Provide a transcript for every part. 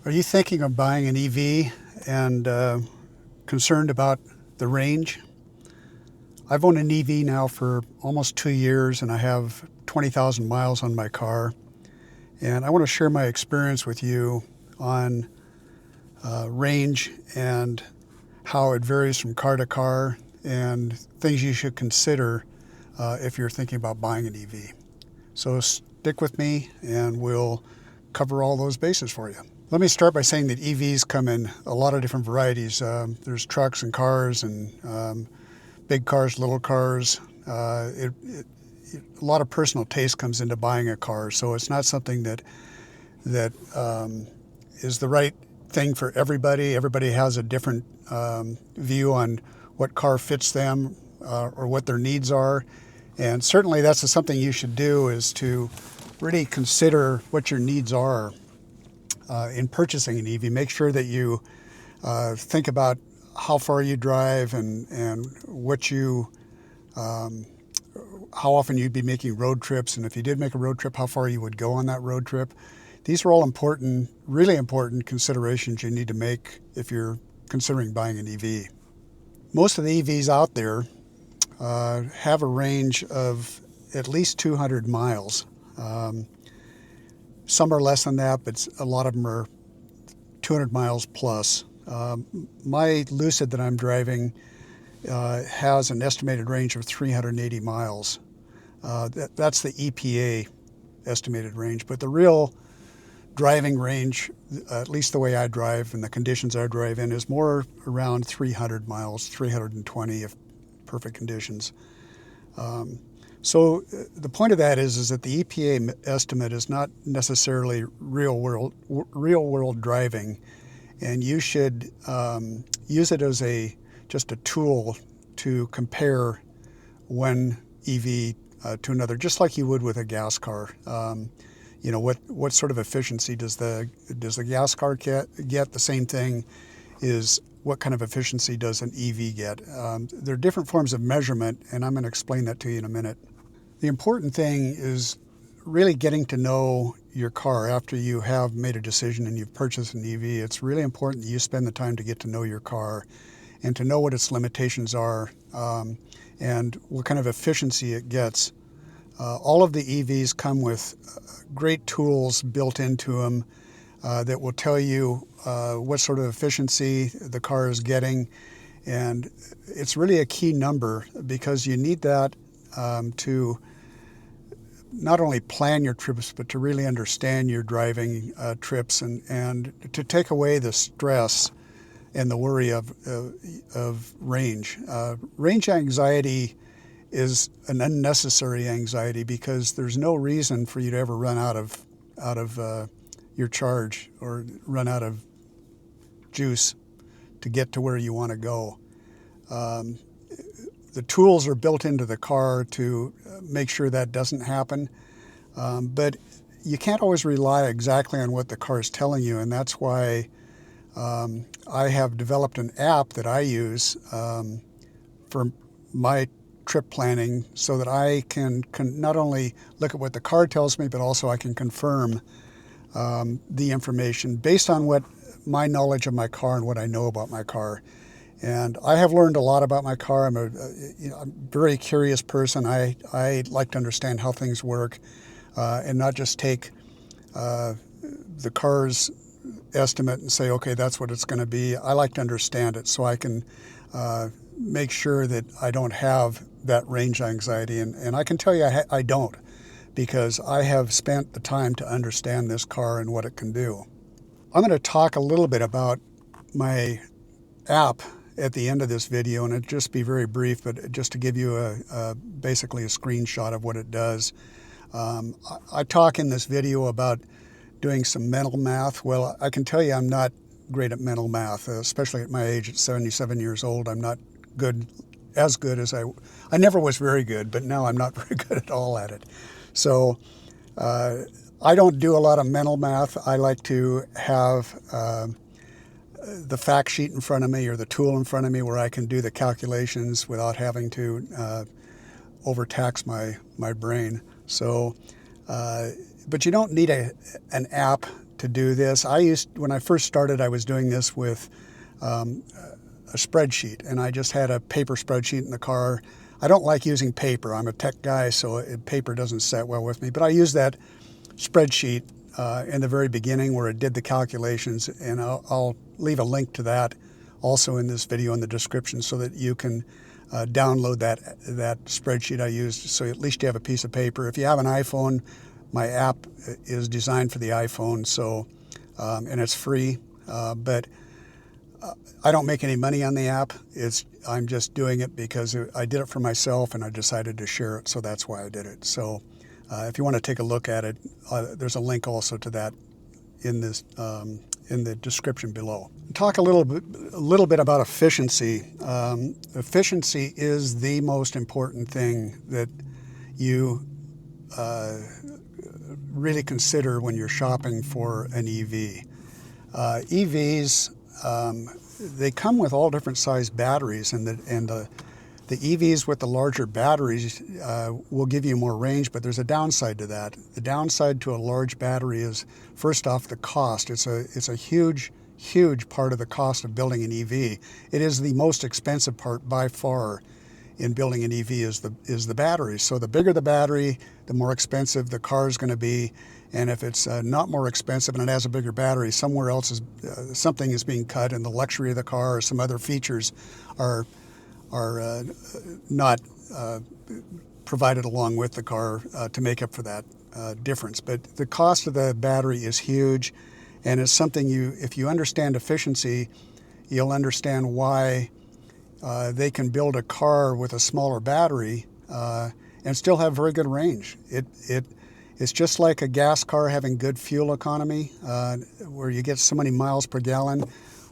Are you thinking of buying an EV and concerned about the range? I've owned an EV now for almost 2 years and I have 20,000 miles on my car. And I want to share my experience with you on range and how it varies from car to car and things you should consider if you're thinking about buying an EV. So stick with me and we'll cover all those bases for you. Let me start by saying that EVs come in a lot of different varieties. There's trucks and cars and big cars, little cars. A lot of personal taste comes into buying a car, so it's not something that is the right thing for everybody. Everybody has a different view on what car fits them or what their needs are. And certainly that's something you should do, is to really consider what your needs are in purchasing an EV. Make sure that you think about how far you drive and what you, how often you'd be making road trips. And if you did make a road trip, how far you would go on that road trip. These are all important, really important considerations you need to make if you're considering buying an EV. Most of the EVs out there have a range of at least 200 miles. Some are less than that, but a lot of them are 200 miles plus. My Lucid that I'm driving has an estimated range of 380 miles. That's the EPA estimated range, but the real driving range, at least the way I drive and the conditions I drive in, is more around 300 miles, 320 if perfect conditions. So the point of that is that the EPA estimate is not necessarily real world driving, and you should use it as just a tool to compare one EV to another, just like you would with a gas car. You know, what sort of efficiency does the gas car get? The same thing is, what kind of efficiency does an EV get? There are different forms of measurement, and I'm going to explain that to you in a minute. The important thing is really getting to know your car after you have made a decision and you've purchased an EV. It's really important that you spend the time to get to know your car and to know what its limitations are and what kind of efficiency it gets. All of the EVs come with great tools built into them that will tell you what sort of efficiency the car is getting. And it's really a key number, because you need that to not only plan your trips, but to really understand your driving trips and to take away the stress and the worry of range. Range anxiety is an unnecessary anxiety, because there's no reason for you to ever run out of your charge or run out of juice to get to where you want to go. The tools are built into the car to make sure that doesn't happen, but you can't always rely exactly on what the car is telling you, and that's why I have developed an app that I use for my trip planning, so that I can not only look at what the car tells me, but also I can confirm the information based on what my knowledge of my car and what I know about my car. And I have learned a lot about my car. I'm a very curious person. I like to understand how things work and not just take the car's estimate and say, okay, that's what it's going to be. I like to understand it so I can make sure that I don't have that range anxiety. And I can tell you I don't, because I have spent the time to understand this car and what it can do. I'm going to talk a little bit about my app at the end of this video, and it'll just be very brief, but just to give you basically a screenshot of what it does. I talk in this video about doing some mental math. Well, I can tell you I'm not great at mental math, especially at my age, at 77 years old. I'm not as good as I never was very good, but now I'm not very good at all at it. So I don't do a lot of mental math. I like to have the fact sheet in front of me, or the tool in front of me, where I can do the calculations without having to overtax my brain. So, but you don't need an app to do this. When I first started, I was doing this with a spreadsheet, and I just had a paper spreadsheet in the car. I don't like using paper. I'm a tech guy, so paper doesn't set well with me. But I use that spreadsheet in the very beginning where it did the calculations, and I'll leave a link to that also in this video in the description so that you can download that spreadsheet I used, so at least you have a piece of paper. If you have an iPhone, my app is designed for the iPhone, so and it's free, but I don't make any money on the app. I'm just doing it because I did it for myself and I decided to share it, so that's why I did it. So if you want to take a look at it, there's a link also to that in the description below. Talk a little bit about efficiency. Efficiency is the most important thing that you really consider when you're shopping for an EV. EVs, they come with all different size batteries, and the EVs with the larger batteries will give you more range, but there's a downside to that. The downside to a large battery is, first off, the cost. It's a huge part of the cost of building an EV. It is the most expensive part by far in building an EV is the battery. So the bigger the battery, the more expensive the car is going to be. And if it's not more expensive and it has a bigger battery, somewhere else something is being cut, and the luxury of the car or some other features are not provided along with the car to make up for that difference. But the cost of the battery is huge, and it's something if you understand efficiency, you'll understand why they can build a car with a smaller battery and still have very good range. It's just like a gas car having good fuel economy, where you get so many miles per gallon.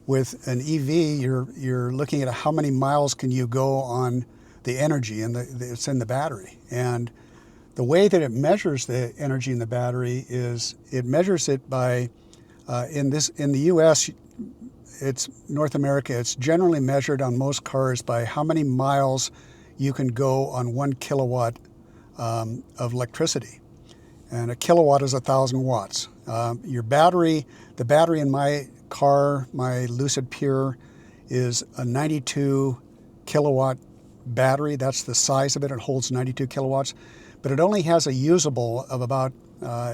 With an EV, you're looking at how many miles can you go on the energy, and it's in the battery. And the way that it measures the energy in the battery is it measures it by in the U.S. It's North America. It's generally measured on most cars by how many miles you can go on 1 kilowatt of electricity. And a kilowatt is 1,000 watts. The battery in my car, my Lucid Pure, is a 92 kilowatt battery. That's the size of it. It holds 92 kilowatts, but it only has a usable of about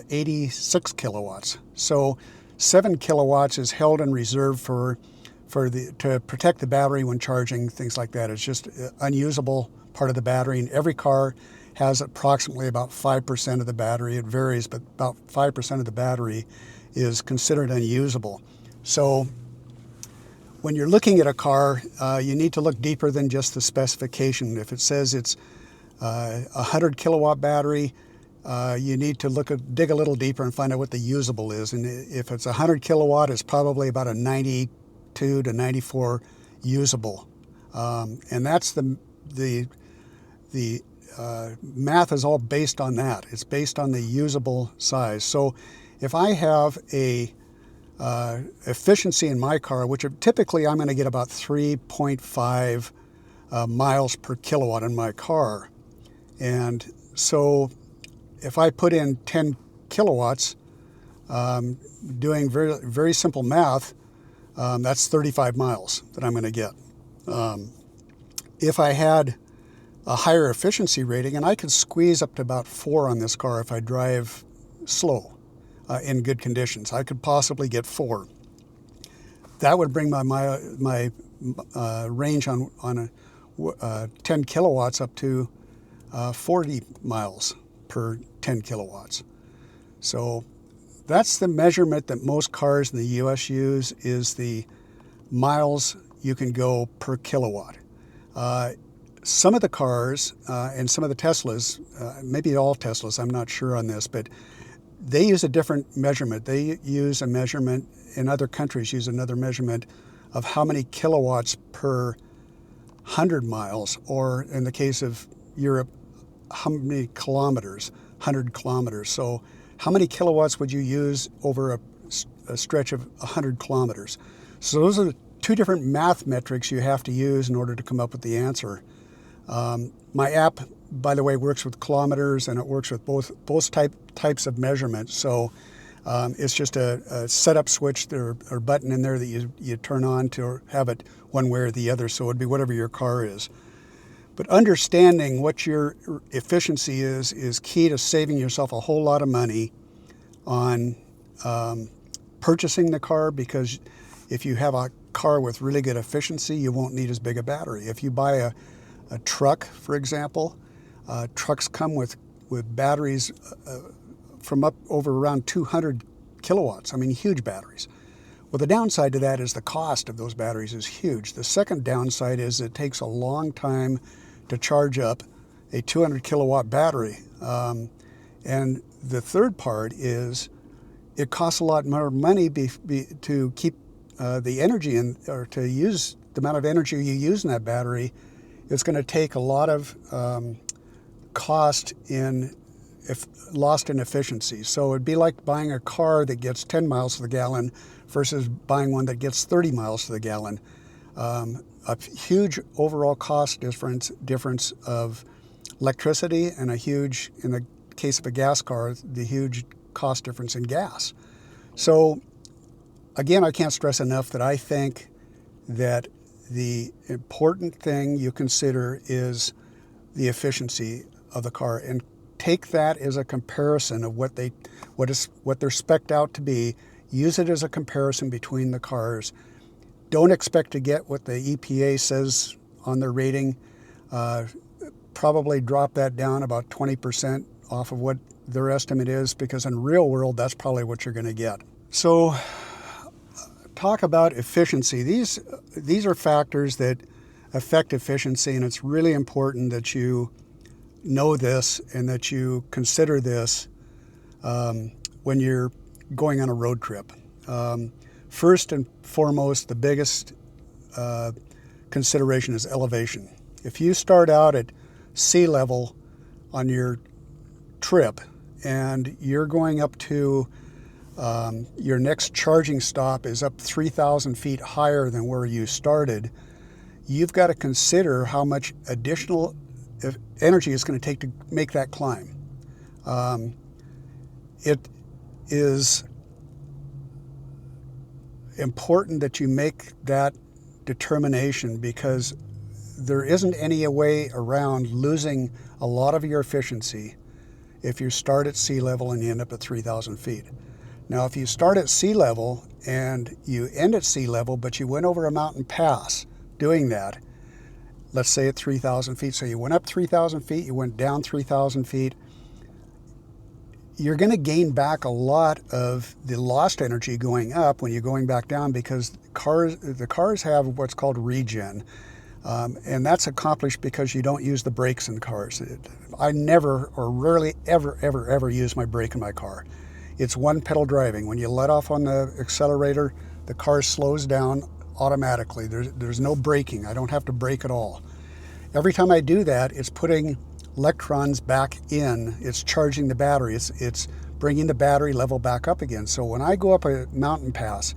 86 kilowatts. So 7 kilowatts is held in reserve to protect the battery when charging, things like that. It's just unusable part of the battery, and every car has approximately about 5% of the battery. It varies, but about 5% of the battery is considered unusable. So when you're looking at a car, you need to look deeper than just the specification. If it says it's a 100 kilowatt battery, you need to dig a little deeper and find out what the usable is. And if it's 100 kilowatt, it's probably about a 92 to 94 usable. And that's the math is all based on that. It's based on the usable size. So if I have a efficiency in my car, which typically I'm going to get about 3.5 miles per kilowatt in my car. And so if I put in 10 kilowatts, doing very, very simple math, that's 35 miles that I'm going to get. If I had a higher efficiency rating, and I could squeeze up to about 4 on this car if I drive slow in good conditions, I could possibly get 4. That would bring my range on 10 kilowatts up to 40 miles per 10 kilowatts. So that's the measurement that most cars in the US use, is the miles you can go per kilowatt. Some of the cars and some of the Teslas, maybe all Teslas, I'm not sure on this, but they use a different measurement. They use a measurement, in other countries use another measurement of how many kilowatts per 100 miles, or in the case of Europe, how many kilometers, 100 kilometers. So how many kilowatts would you use over a stretch of 100 kilometers? So those are two different math metrics you have to use in order to come up with the answer. My app, by the way, works with kilometers, and it works with both types of measurements. So It's just a setup switch or button in there that you turn on to have it one way or the other, so it'd be whatever your car is. But understanding what your efficiency is key to saving yourself a whole lot of money on purchasing the car, because if you have a car with really good efficiency, you won't need as big a battery. If you buy a truck, for example, trucks come with batteries from up over around 200 kilowatts. I mean, huge batteries. Well, the downside to that is the cost of those batteries is huge. The second downside is it takes a long time to charge up a 200 kilowatt battery. And the third part is it costs a lot more money to keep the energy in, or to use the amount of energy you use in that battery. It's going to take a lot of cost lost in efficiency. So it'd be like buying a car that gets 10 miles to the gallon versus buying one that gets 30 miles to the gallon. A huge overall cost difference of electricity, and a huge, in the case of a gas car, the huge cost difference in gas. So again, I can't stress enough that I think that the important thing you consider is the efficiency of the car, and take that as a comparison of what they're spec'd out to be. Use it as a comparison between the cars. Don't expect to get what the EPA says on their rating. Probably drop that down about 20% off of what their estimate is, because in real world, that's probably what you're going to get. So talk about efficiency. These are factors that affect efficiency, and it's really important that you know this and that you consider this when you're going on a road trip. First and foremost, the biggest consideration is elevation. If you start out at sea level on your trip and you're going up to your next charging stop is up 3,000 feet higher than where you started, you've got to consider how much additional energy it's going to take to make that climb. It is important that you make that determination, because there isn't any way around losing a lot of your efficiency if you start at sea level and you end up at 3,000 feet. Now, if you start at sea level and you end at sea level, but you went over a mountain pass doing that, let's say at 3,000 feet. So you went up 3,000 feet, you went down 3,000 feet. You're going to gain back a lot of the lost energy going up when you're going back down, because the cars have what's called regen. And that's accomplished because you don't use the brakes in cars. I never or rarely ever use my brake in my car. It's one pedal driving. When you let off on the accelerator, the car slows down automatically. There's no braking. I don't have to brake at all. Every time I do that, it's putting electrons back in. It's charging the battery. It's bringing the battery level back up again. So when I go up a mountain pass,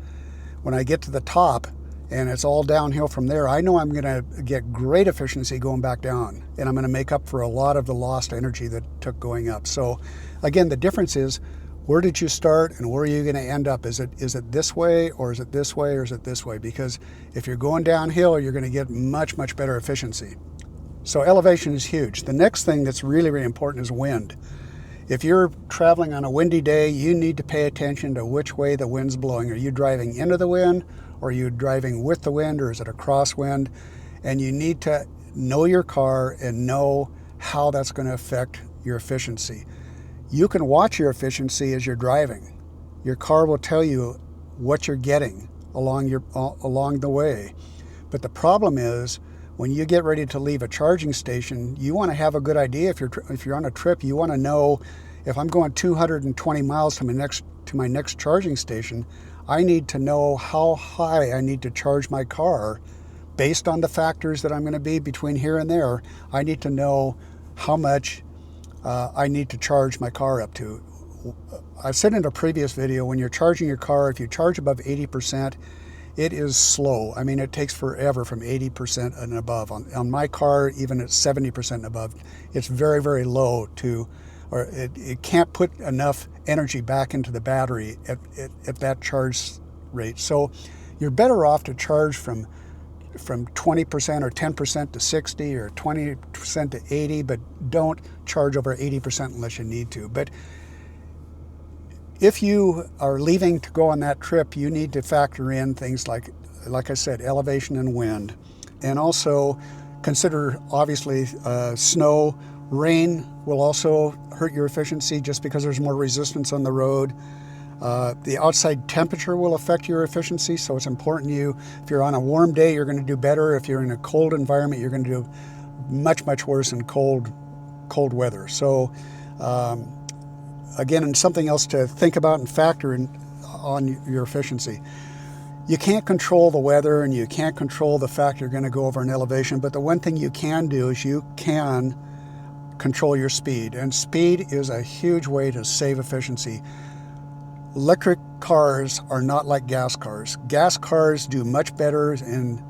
when I get to the top and it's all downhill from there, I know I'm going to get great efficiency going back down, and I'm going to make up for a lot of the lost energy that took going up. So again, the difference is, where did you start and where are you going to end up? Is it this way, or is it this way, or is it this way? Because if you're going downhill, you're going to get much better efficiency. So elevation is huge. The next thing that's really important is wind. If you're traveling on a windy day, you need to pay attention to which way the wind's blowing. Are you driving into the wind, or are you driving with the wind, or is it a crosswind? And you need to know your car and know how that's going to affect your efficiency. You can watch your efficiency as you're driving. Your car will tell you what you're getting along the way. But the problem is, when you get ready to leave a charging station, you want to have a good idea. If you're on a trip, you want to know, if I'm going 220 miles to my next charging station, I need to know how high I need to charge my car based on the factors that I'm going to be between here and there. I need to know how much I need to charge my car up to. I've said in a previous video, when you're charging your car, if you charge above 80%, it is slow. I mean, it takes forever from 80% and above. On my car, even at 70% and above, it's very low to or it can't put enough energy back into the battery at that charge rate. So you're better off to charge from 20% or 10% to 60 or 20% to 80, but don't charge over 80% unless you need to. But if you are leaving to go on that trip, you need to factor in things like I said, elevation and wind. And also consider, obviously, snow. Rain will also hurt your efficiency just because there's more resistance on the road. The outside temperature will affect your efficiency, so it's important if you're on a warm day, you're going to do better. If you're in a cold environment, you're going to do much, much worse in cold weather. So again, and something else to think about and factor in on your efficiency. You can't control the weather and you can't control the fact you're going to go over an elevation, but the one thing you can do is you can control your speed, and speed is a huge way to save efficiency. Electric cars are not like gas cars. Gas cars do much better in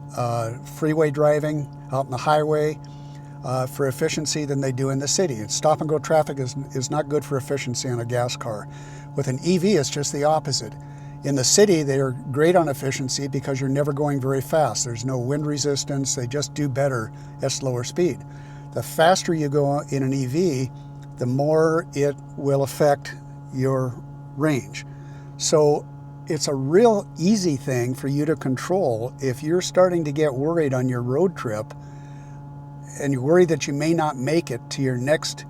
freeway driving out in the highway for efficiency than they do in the city. And stop and go traffic is not good for efficiency on a gas car. With an EV, it's just the opposite. In the city, they are great on efficiency because you're never going very fast. There's no wind resistance. They just do better at slower speed. The faster you go in an EV, the more it will affect your range. So it's a real easy thing for you to control. If you're starting to get worried on your road trip and you're worried that you may not make it to your next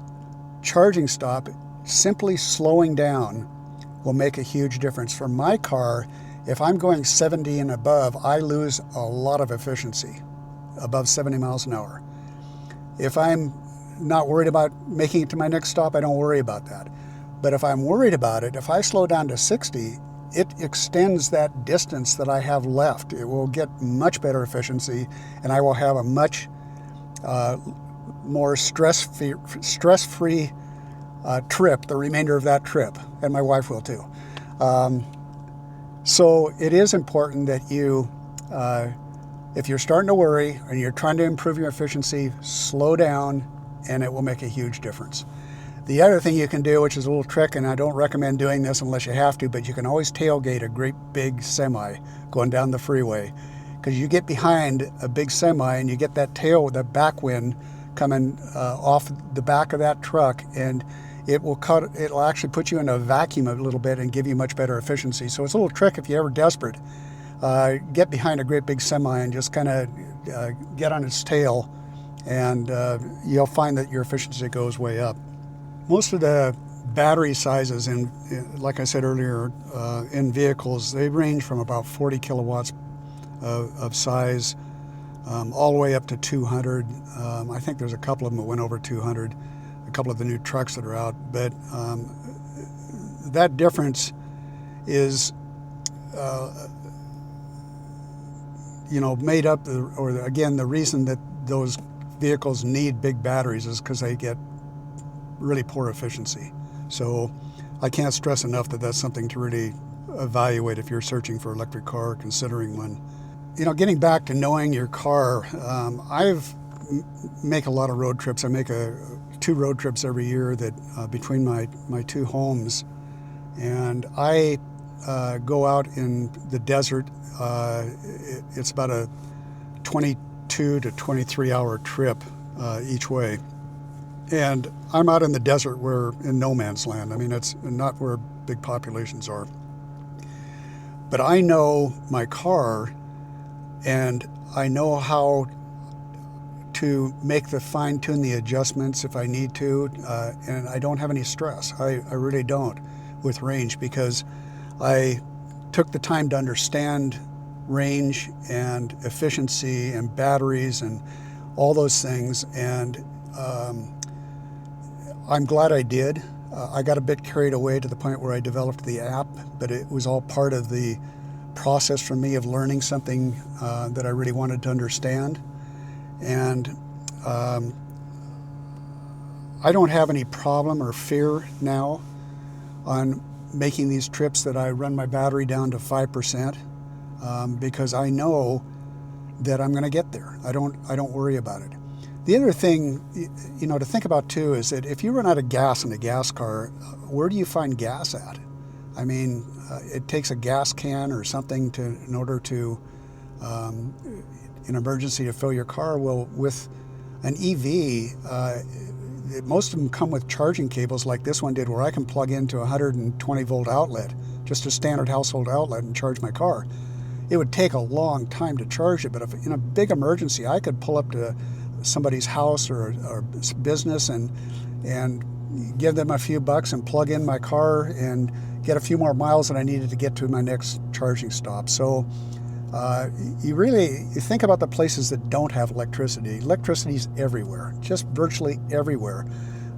charging stop, simply slowing down will make a huge difference. For my car, if I'm going 70 and above, I lose a lot of efficiency above 70 miles an hour. If I'm not worried about making it to my next stop, I don't worry about that. But if I'm worried about it, if I slow down to 60, it extends that distance that I have left. It will get much better efficiency, and I will have a much more stress-free trip, the remainder of that trip, and my wife will too. So it is important that you, if you're starting to worry and you're trying to improve your efficiency, slow down, and it will make a huge difference. The other thing you can do, which is a little trick, and I don't recommend doing this unless you have to, but you can always tailgate a great big semi going down the freeway, because you get behind a big semi and you get that back wind coming off the back of that truck, and it'll actually put you in a vacuum a little bit and give you much better efficiency. So it's a little trick if you're ever desperate. Get behind a great big semi and just kind of get on its tail, and you'll find that your efficiency goes way up. Most of the battery sizes, like I said earlier, in vehicles, they range from about 40 kilowatts of size all the way up to 200. I think there's a couple of them that went over 200, a couple of the new trucks that are out. But that difference is made up, or again, the reason that those vehicles need big batteries is because they get really poor efficiency. So I can't stress enough that that's something to really evaluate if you're searching for an electric car or considering one. Getting back to knowing your car, make a lot of road trips. I make 2 road trips every year that between my 2 homes, and I go out in the desert. It's about a 22 to 23 hour trip each way. And I'm out in the desert, in no man's land. I mean, it's not where big populations are. But I know my car, and I know how to fine-tune the adjustments if I need to, and I don't have any stress. I really don't with range, because I took the time to understand range and efficiency and batteries and all those things, and I'm glad I did. I got a bit carried away to the point where I developed the app, but it was all part of the process for me of learning something that I really wanted to understand. And I don't have any problem or fear now on making these trips that I run my battery down to 5%, because I know that I'm going to get there. I don't worry about it. The other thing, to think about too is that if you run out of gas in a gas car, where do you find gas at? I mean, it takes a gas can or something in order to, in emergency, to fill your car. Well, with an EV, most of them come with charging cables like this one did, where I can plug into a 120 volt outlet, just a standard household outlet, and charge my car. It would take a long time to charge it, but if in a big emergency, I could pull up to somebody's house or business and give them a few bucks and plug in my car and get a few more miles than I needed to get to my next charging stop. So you think about the places that don't have electricity. Electricity's everywhere, just virtually everywhere.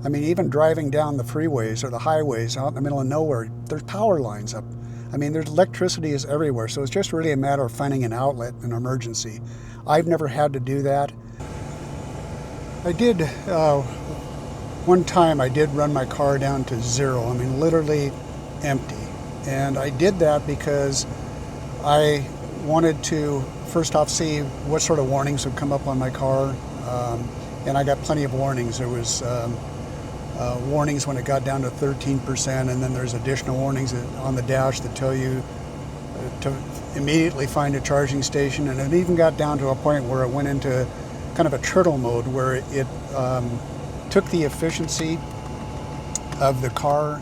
I mean, even driving down the freeways or the highways out in the middle of nowhere, there's power lines up. I mean, there's electricity is everywhere. So it's just really a matter of finding an outlet in an emergency. I've never had to do that. I did, one time I did run my car down to zero. I mean, literally empty. And I did that because I wanted to first off see what sort of warnings would come up on my car. And I got plenty of warnings. There was warnings when it got down to 13%, and then there's additional warnings on the dash that tell you to immediately find a charging station. And it even got down to a point where it went into kind of a turtle mode, where it took the efficiency of the car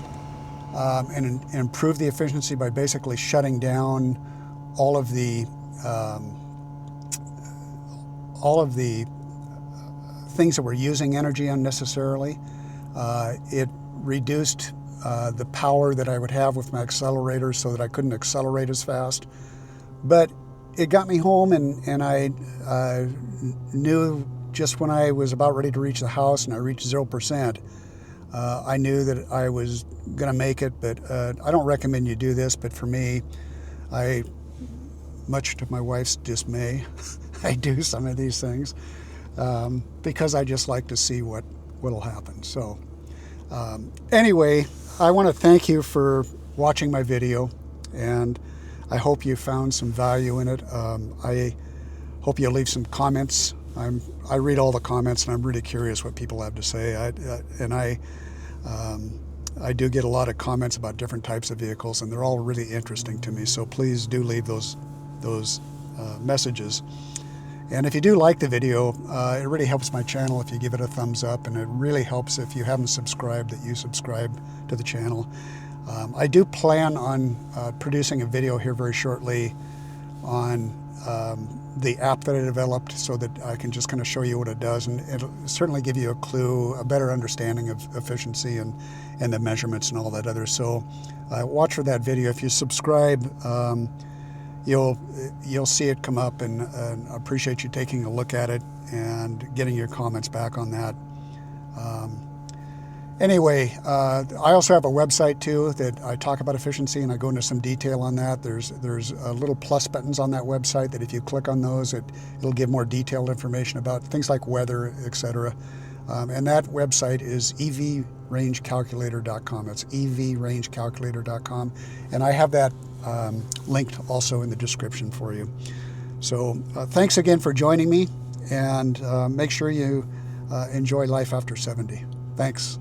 and improved the efficiency by basically shutting down all of the things that were using energy unnecessarily. It reduced the power that I would have with my accelerators so that I couldn't accelerate as fast. But it got me home, and I knew just when I was about ready to reach the house and I reached 0%, I knew that I was going to make it. But I don't recommend you do this, but for me, much to my wife's dismay, I do some of these things because I just like to see what'll happen. So anyway, I want to thank you for watching my video, and I hope you found some value in it. I hope you'll leave some comments. I read all the comments, and I'm really curious what people have to say. I do get a lot of comments about different types of vehicles, and they're all really interesting to me. So please do leave those messages. And if you do like the video, it really helps my channel if you give it a thumbs up, and it really helps if you haven't subscribed that you subscribe to the channel. I do plan on producing a video here very shortly on the app that I developed, so that I can just kind of show you what it does, and it'll certainly give you a better understanding of efficiency and the measurements and all that other. So watch for that video. If you subscribe, you'll see it come up, and I appreciate you taking a look at it and getting your comments back on that. Anyway, I also have a website too that I talk about efficiency, and I go into some detail on that. There's little plus buttons on that website that if you click on those, it'll give more detailed information about things like weather, etc. And that website is evrangecalculator.com. It's evrangecalculator.com, and I have that linked also in the description for you. So thanks again for joining me, and make sure you enjoy life after 70. Thanks.